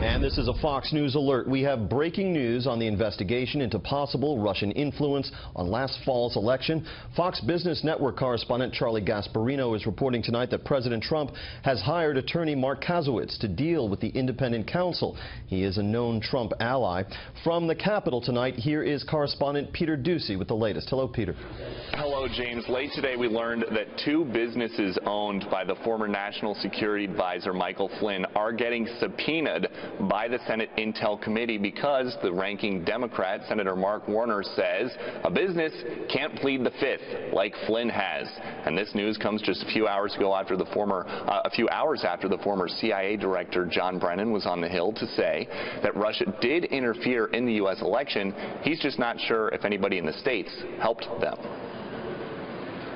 And this is a Fox News alert. We have breaking news on the investigation into possible Russian influence on last fall's election. Fox Business Network correspondent Charlie Gasparino is reporting tonight that President Trump has hired attorney Mark Kasowitz to deal with the independent counsel. He is a known Trump ally. From the Capitol tonight, here is correspondent Peter Doocy with the latest. Hello, Peter. Hello, James. Late today, we learned that two businesses owned by the former National Security Advisor Michael Flynn are getting subpoenaed by the Senate Intel Committee because the ranking Democrat, Senator Mark Warner, says a business can't plead the Fifth like Flynn has. And this news comes just a few hours after the former CIA director John Brennan was on the Hill to say that Russia did interfere in the U.S. election. He's just not sure if anybody in the states helped them.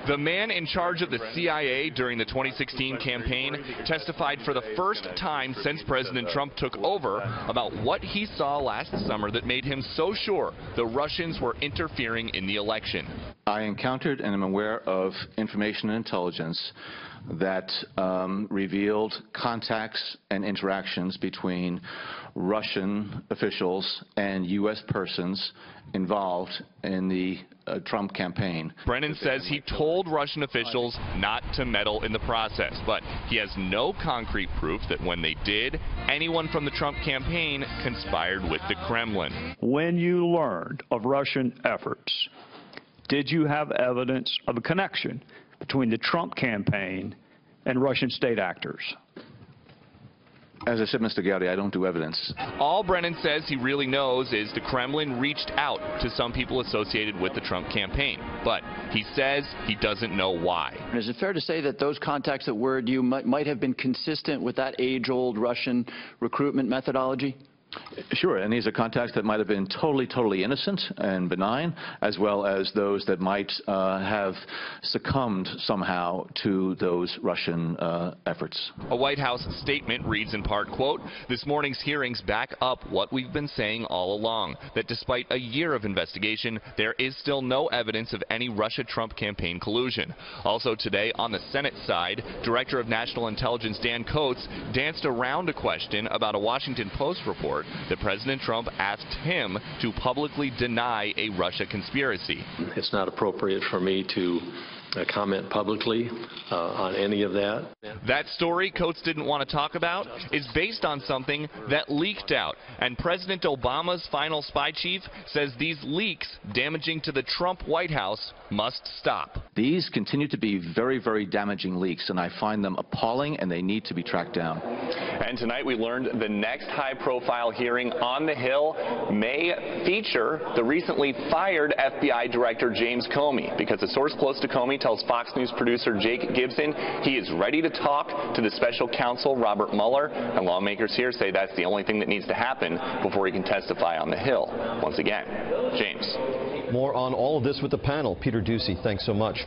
The man in charge of the CIA during the 2016 campaign testified for the first time since President Trump took over about what he saw last summer that made him so sure the Russians were interfering in the election. I encountered and am aware of information and intelligence that revealed contacts and interactions between Russian officials and U.S. persons involved in the Trump campaign. Brennan says he told Russian officials not to meddle in the process, but he has no concrete proof that when they did, anyone from the Trump campaign conspired with the Kremlin. When you learned of Russian efforts, did you have evidence of a connection between the Trump campaign and Russian state actors? As I said, Mr. Gowdy, I don't do evidence. All Brennan says he really knows is the Kremlin reached out to some people associated with the Trump campaign, but he says he doesn't know why. Is it fair to say that those contacts that were to you might have been consistent with that age-old Russian recruitment methodology? Sure, and these are contacts that might have been totally innocent and benign, as well as those that might have succumbed somehow to those Russian efforts. A White House statement reads in part, quote, "This morning's hearings back up what we've been saying all along, that despite a year of investigation, there is still no evidence of any Russia-Trump campaign collusion." Also today, on the Senate side, Director of National Intelligence Dan Coats danced around a question about a Washington Post report that President Trump asked him to publicly deny a Russia conspiracy. It's not appropriate for me to comment publicly on any of that. That story Coats didn't want to talk about is based on something that leaked out, and President Obama's final spy chief says these leaks damaging to the Trump White House must stop. These continue to be very damaging leaks, and I find them appalling, and they need to be tracked down. And tonight we learned the next high-profile hearing on the Hill may feature the recently fired FBI Director James Comey, because a source close to Comey tells Fox News producer Jake Gibson he is ready to talk to the special counsel Robert Mueller, and lawmakers here say that's the only thing that needs to happen before he can testify on the Hill. Once again, James. More on all of this with the panel. Peter Doocy, thanks so much.